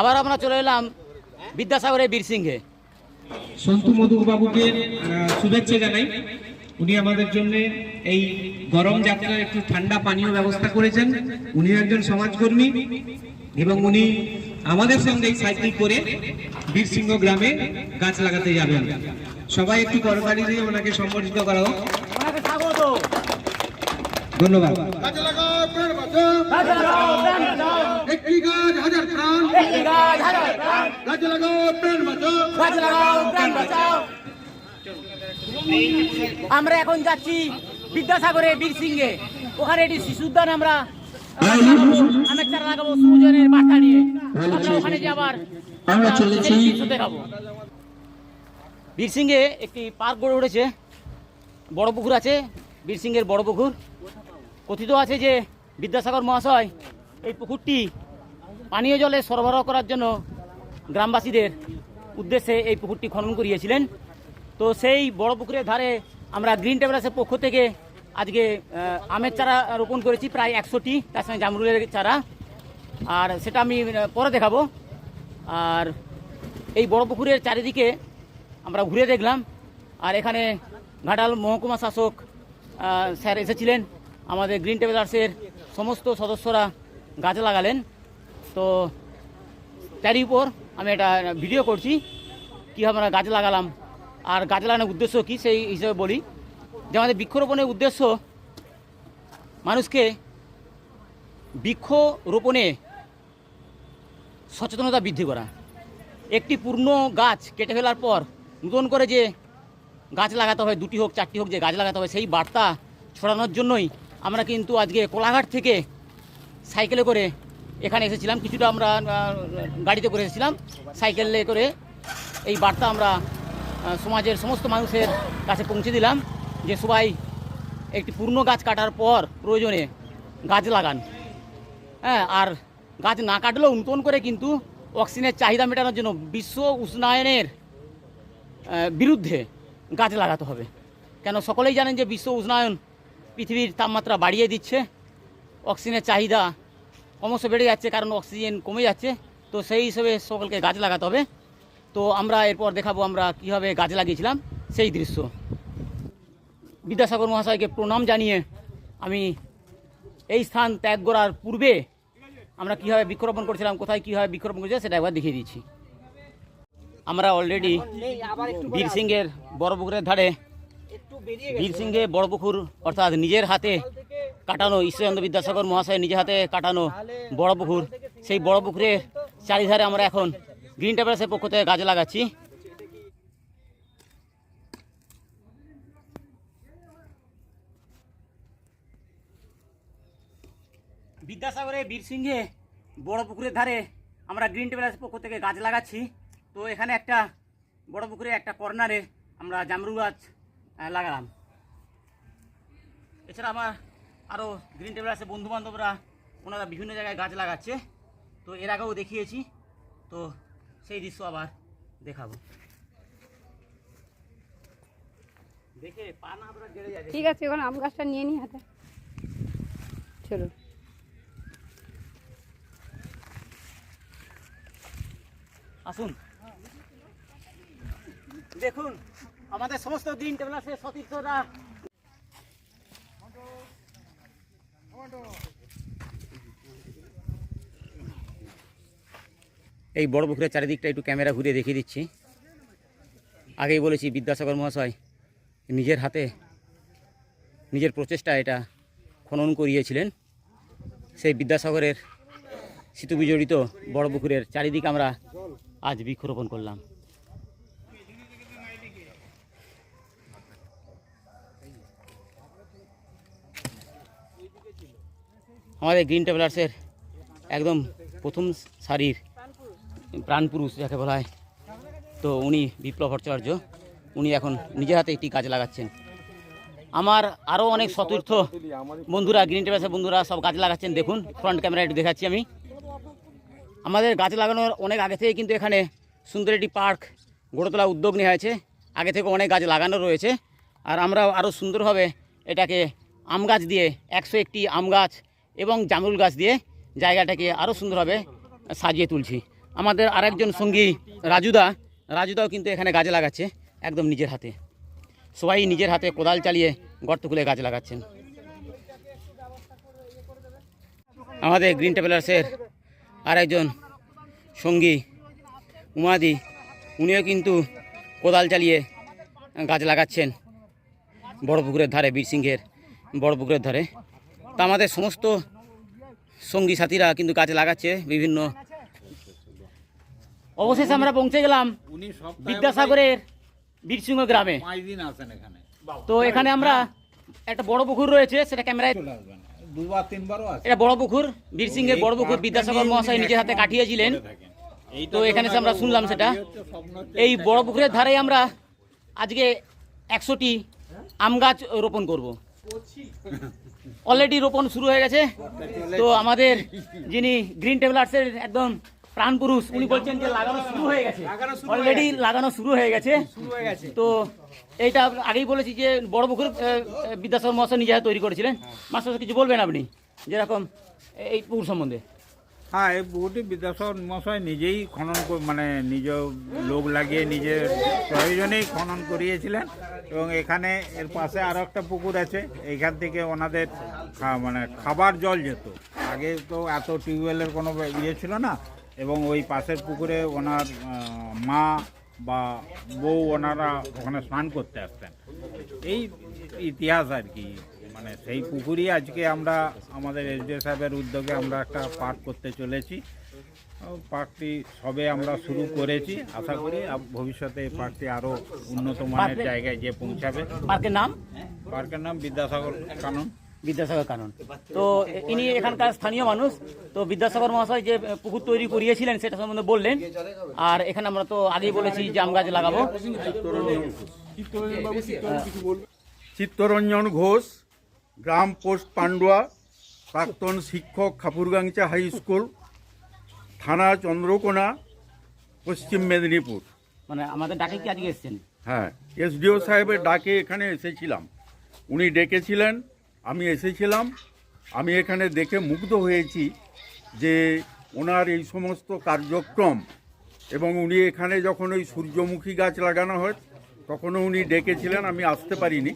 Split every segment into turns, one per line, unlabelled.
আবার আমরা চলে এলাম বিদ্যাসাগরের বীরসিংহে।
সন্তু মধুবাবুকে শুভেচ্ছা জানাই। উনি আমাদের জন্য এই গরম যাত্রার একটু ঠান্ডা পানীয় ব্যবস্থা করেছেন। উনি একজন সমাজকর্মী এবং উনি আমাদের সঙ্গে সাইকেল করে বীরসিংহ গ্রামে গাছ লাগাতে যাবেন। সবাই একটু করতালি দিয়ে ওনাকে সম্মানিত করা হোক। ধন্যবাদ।
একটি গাছ হাজার প্রাণ, গাছ লাগাও প্রাণ বাঁচাও।
আমরা এখন যাচ্ছি বিদ্যাসাগরের বীরসিংহে। ওখানে একটি শিশু উদ্যান আমরা চারা লাগাবো সুজনের বার্তা নিয়ে। ওখানে যে আবার আমরা চলেছি দেখাবো। বীরসিংহে একটি পার্ক গড়ে উঠেছে, বড় পুকুর আছে বীরসিংহের বড় পুকুর। কথিত আছে যে বিদ্যাসাগর মহাশয় এই পুকুরটি পানীয় জলে সরবরাহ করার জন্য গ্রামবাসীদের উদ্দেশ্যে এই পুকুরটি খনন করিয়েছিলেন। তো সেই বড় পুকুরের ধারে আমরা গ্রিন ট্রাভেলার্সের পক্ষ থেকে আজকে আমের চারা রোপণ করেছি প্রায় 100টি, তার সঙ্গে জামরুলের চারা, আর সেটা আমি পরে দেখাবো। আর এই বড় পুকুরের চারিদিকে আমরা ঘুরে দেখলাম। আর এখানে ঘাটাল মহকুমা শাসক স্যার এসেছিলেন, আমাদের গ্রিন ট্রাভেলার্সের সমস্ত সদস্যরা গাছ লাগালেন। তো তারই উপর আমি একটা ভিডিও করছি কীভাবে আমরা গাছ লাগালাম আর গাছ লাগানোর উদ্দেশ্য কী সেই হিসেবে বলি। যে আমাদের বৃক্ষরোপণের উদ্দেশ্য মানুষকে বৃক্ষরোপণে সচেতনতা বৃদ্ধি করা। একটি পুরনো গাছ কেটে ফেলার পর নতুন করে যে গাছ লাগাতে হবে, 2টি হোক 4টি হোক, যে গাছ লাগাতে হবে সেই বার্তা ছড়ানোর জন্যই আমরা কিন্তু আজকে কোলাঘাট থেকে সাইকেলে করে এখানে এসেছিলাম। কিছুটা আমরা গাড়িতে করে এসেছিলাম, সাইকেলে করে এই বার্তা আমরা সমাজের সমস্ত মানুষের কাছে পৌঁছে দিলাম যে সবাই একটি পুরনো গাছ কাটার পর প্রয়োজনে গাছ লাগান। হ্যাঁ, আর গাছ না কাটলেও নতুন করে কিন্তু অক্সিজেনের চাহিদা মেটানোর জন্য বিশ্ব উষ্ণায়নের বিরুদ্ধে গাছ লাগাতে হবে। কেন সকলেই জানেন যে বিশ্ব উষ্ণায়ন পৃথিবীর তাপমাত্রা বাড়িয়ে দিচ্ছে, অক্সিজেনের চাহিদা ক্রমশ বেড়ে যাচ্ছে কারণ অক্সিজেন কমে যাচ্ছে। তো সেই হিসেবে সকলকে গাছ লাগাতে হবে। তো আমরা এরপর দেখাবো আমরা কীভাবে গাছ লাগিয়েছিলাম সেই দৃশ্য। বিদ্যাসাগর মহাশয়কে প্রণাম জানিয়ে আমি এই স্থান ত্যাগ করার পূর্বে আমরা কীভাবে বৃক্ষরোপণ করেছিলাম, কোথায় কীভাবে বৃক্ষরোপণ করেছিলাম সেটা একবার দেখিয়ে দিচ্ছি। আমরা অলরেডি বীরসিংহের বড় পুকুরের ধারে, বীরসিংহে বড় পুকুর অর্থাৎ নিজের হাতে কাটানো ঈশ্বরচন্দ্র বিদ্যাসাগর মহাশয় নিজের হাতে কাটানো বড় পুকুর, সেই বড় পুকুরের চারিধারে আমরা এখন গ্রিন ট্রাভেলার্সের পক্ষ থেকে গাছ লাগাচ্ছি। বিদ্যাসাগরের বীরসিংহে বড় পুকুরের ধারে আমরা গ্রিন ট্রাভেলার্সের পক্ষ থেকে গাছ লাগাচ্ছি। তো এখানে একটা বড় পুকুরে একটা কর্নারে আমরা জামরুল গাছ লাগালাম। এছাড়া আমার আরও গ্রিন ট্রাভেলার্সের বন্ধুবান্ধবরা ওনারা বিভিন্ন জায়গায় গাছ লাগাচ্ছে। তো এর আগেও দেখিয়েছি, তো সেই দৃশ্য আবার দেখাবো। দেখে পা না আপনার গেড়ে যায়।
ঠিক আছে, এখন আম গাছটা নিয়ে নি হাতে, চলো।
আসুন দেখুন আমাদের সমস্ত গ্রিন ট্রাভেলার্সের সতীর্থরা এই বড় পুকুরের চারিদিকটা একটু ক্যামেরা ঘুরে দেখিয়ে দিচ্ছি। আগেই বলেছি বিদ্যাসাগর মহাশয় নিজের হাতে নিজের প্রচেষ্টা এটা খনন করিয়েছিলেন। সেই বিদ্যাসাগরের স্মৃতিবিজড়িত বড় পুকুরের চারিদিকে আমরা আজ বৃক্ষরোপণ করলাম। আমাদের গ্রিন ট্রাভেলার্সের একদম প্রথম সারির প্রাণপুরুষ যাকে বলা হয়, তো উনি বিপ্লব ভট্টাচার্য, উনি এখন নিজের হাতে একটি গাছ লাগাচ্ছেন। আমার আরও অনেক সতীর্থ বন্ধুরা, গ্রিন ট্রাভেলার্সের বন্ধুরা সব গাছ লাগাচ্ছেন। দেখুন ফ্রন্ট ক্যামেরা একটু দেখাচ্ছি আমি। আমাদের গাছ লাগানোর অনেক আগে থেকে কিন্তু এখানে সুন্দর একটি পার্ক গড়ে তোলার উদ্যোগ নেওয়া হয়েছে। আগে থেকে অনেক গাছ লাগানো রয়েছে, আর আমরা আরও সুন্দরভাবে এটাকে আম গাছ দিয়ে 101টি আম গাছ এবং জামরুল গাছ দিয়ে জায়গাটাকে আরও সুন্দরভাবে সাজিয়ে তুলছি। আমাদের আরেকজন সঙ্গী রাজুদাও কিন্তু এখানে গাছ লাগাচ্ছে একদম নিজের হাতে। সবাই নিজের হাতে কোদাল চালিয়ে গর্ত খুলে গাছ লাগাচ্ছেন। আমাদের গ্রিন ট্রাভেলার্সের আরেকজন সঙ্গী উমাদি, উনিও কিন্তু কোদাল চালিয়ে গাছ লাগাচ্ছেন বড় পুকুরের ধারে, বীরসিংহের বড় পুকুরের ধারে। তা আমাদের সমস্ত সঙ্গী সাথীরা কিন্তু গাছ লাগাচ্ছে বিভিন্ন। অবশেষে আমরা পৌঁছে গেলাম বিদ্যাসাগরের বীরসিংহ গ্রামে। তো এখানে আমরা একটা বড় পুকুর রয়েছে, সেটা ক্যামেরায়
দুবার তিনবারও আছে।
এটা বড় পুকুর, বীরসিংহের বড় পুকুর, বিদ্যাসাগর মহাশয় নিজের হাতে কাটিয়েছিলেন। তো এখানে এসে আমরা শুনলাম সেটা। এই বড় পুকুরের ধারে আমরা আজকে 100টি আম গাছ রোপণ করব। অলরেডি রোপণ শুরু হয়ে গেছে। তো আমাদের যিনি গ্রিন ট্রাভেলার্সের একদম প্রাণ পুরুষ, উনি বলছেন যে লাগানো শুরু হয়ে গেছে, অলরেডি লাগানো শুরু হয়ে গেছে। তো এইটা আগেই বলেছি যে বড় পুকুর বিদ্যাসাগর মহাশয় নিজে হাতে তৈরি করেছিলেন। মাস্টার কিছু বলবেন আপনি যেরকম এই পুকুর সম্বন্ধে?
হ্যাঁ, এই পুকুরটি বিদ্যাসাগর মহাশয় নিজেই খনন মানে নিজ লোক লাগিয়ে নিজের প্রয়োজনেই খনন করিয়েছিলেন। এবং এখানে এর পাশে আরও একটা পুকুর আছে, এইখান থেকে ওনাদের মানে খাবার জল যেত। আগে তো এত টিউবওয়েলের কোনো ইয়ে ছিল না, এবং ওই পাশের পুকুরে ওনার মা বা বউ ওনারা ওখানে স্নান করতে আসতেন। এই ইতিহাস আর কি। মানে সেই পুকুরই আজকে আমরা আমাদের এসডিও সাহেবের উদ্যোগে আমরা একটা পার্ক করতে চলেছি। পার্কটি সবে আমরা শুরু করেছি, আশা করি ভবিষ্যতে এই পার্কটি আরও উন্নত মানের জায়গায় গিয়ে পৌঁছাবে। পার্কের নাম বিদ্যাসাগর কানন।
বিদ্যাসাগর কানন। তো ইনি এখানকার স্থানীয় মানুষ। তো বিদ্যাসাগর মহাশয় যে পুকুর তৈরি করিয়েছিলেন সেটা সম্বন্ধে বললেন। আর এখানে আমরা তো আগেই বলেছি যে আম গাছ লাগাবো।
চিত্তরঞ্জন ঘোষ, গ্রাম পোস্ট পান্ডুয়া, প্রাক্তন শিক্ষক, খাপুরগাংচা হাই স্কুল, থানা চন্দ্রকোনা, পশ্চিম মেদিনীপুর।
মানে আমাদের ডাকে কি আজকে এসেছেন?
হ্যাঁ, এসডিও সাহেবের ডাকে এখানে এসেছিলাম। উনি ডেকেছিলেন, আমি এসেছিলাম। আমি এখানে দেখে মুগ্ধ হয়েছি যে ওনার এই সমস্ত কার্যক্রম। এবং উনি এখানে যখন ওই সূর্যমুখী গাছ লাগানো হয় তখনও উনি ডেকেছিলেন, আমি আসতে পারিনি।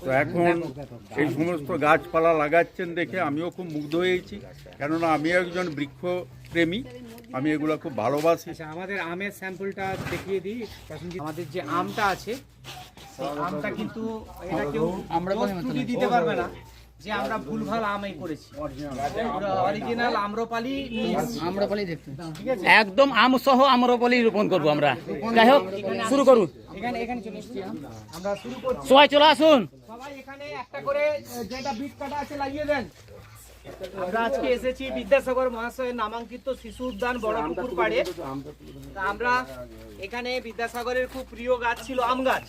তো এখন এই সমস্ত গাছপালা লাগাচ্ছেন দেখে আমিও খুব মুগ্ধ হয়েছি, কেননা আমি একজন বৃক্ষপ্রেমী, আমি এগুলো খুব ভালোবাসি।
আমাদের আমের স্যাম্পলটা দেখিয়ে দিই। আমাদের যে আমটা আছে সেই আমটা কিন্তু এটা কেউ আমরা দিতে পারবে না যে আমরা ভুলভাল আমই করেছি। অরিজিনাল আম্রপালি দেখতে, ঠিক আছে?
একদম আম সহ আম্রপালি রোপণ করবো আমরা। যাই হোক, শুরু করুন।
এখানে চলে এসেছি আমরা, শুরু করছি।
সবাই চলে আসুন।
সবাই এখানে একটা করে যেটা বিট কাটা আছে লাগিয়ে দেন। আমরা আজকে এসেছি বিদ্যাসাগর মহাশয়ের নামাঙ্কিত শিশু উদ্যান বড় পুকুর পাড়ে। আমরা এখানে বিদ্যাসাগরের খুব প্রিয় গাছ ছিল আম গাছ।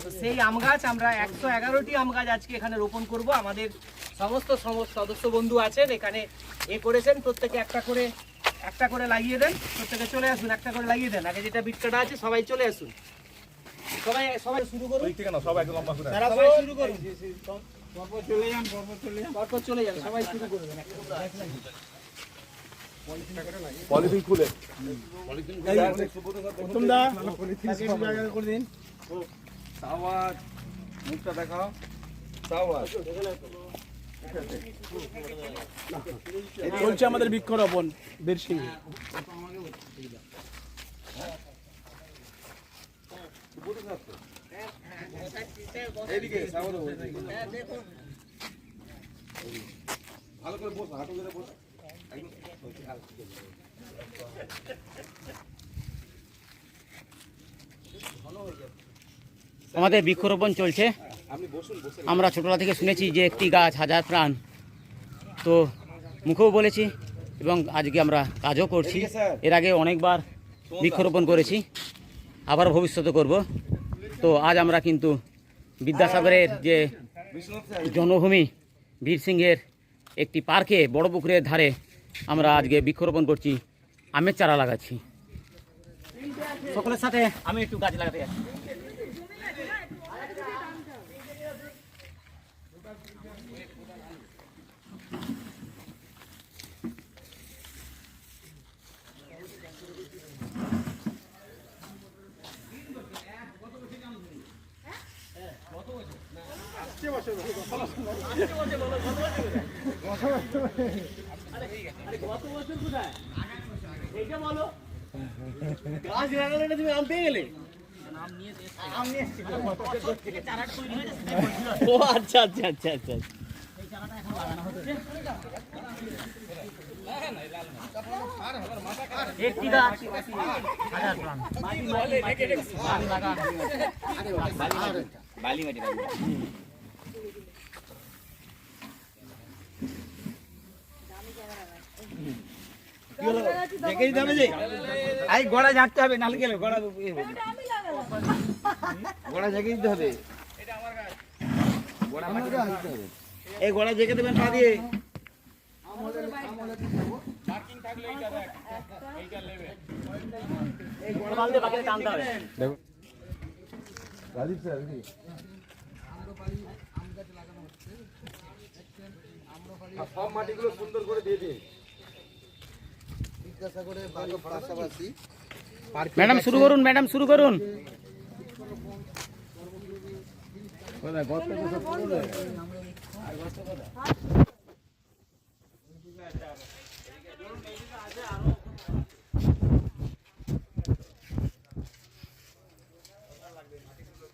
তো সেই আম গাছ আমরা 111টি আম গাছ আজকে এখানে রোপণ করব। আমাদের সমস্ত সদস্য বন্ধু আছেন এখানে করেছেন। প্রত্যেকে একটা করে লাগিয়ে দেন। প্রত্যেকে চলে আসুন, একটা করে লাগিয়ে দেন। আগে যেটা বিট কাটা আছে সবাই চলে আসুন। সবাই শুরু করুন। সবাই শুরু করুন। পরপর চলে যান, সবাই শুরু করে দেন।
পলিথিন খুলে মুখটা দেখাও।
চলছে আমাদের বৃক্ষরোপণ বীরসিংহে।
ভালো করে বসো, হাঁটু ধরে বসো।
আমাদের বৃক্ষরোপণ চলছে। আমরা ছোটবেলা থেকে শুনেছি যে একটি গাছ হাজার প্রাণ। তো মুখেও বলেছি এবং আজকে আমরা কাজও করছি। এর আগে অনেকবার বৃক্ষরোপণ করেছি, আবার ভবিষ্যতে করব। তো আজ আমরা কিন্তু বিদ্যাসাগরের যে জন্মভূমি বীরসিংহের একটি পার্কে বড় পুকুরের ধারে আমরা আজকে বৃক্ষরোপণ করছি, আমের চারা লাগাচ্ছি। সকলের সাথে আমি একটু গাছ লাগাতে যাচ্ছি। ও আচ্ছা আচ্ছা আচ্ছা আচ্ছা একটি গাছ
গোড়া ঝাড়তে হবে, নাহলে গেলে গোড়া গোড়া জেগে দিতে হবে। এই গোড়া জেগে দেবেন পা দিয়ে।
টানতে হবে। ম্যাডাম শুরু করুন, ম্যাডাম শুরু করুন।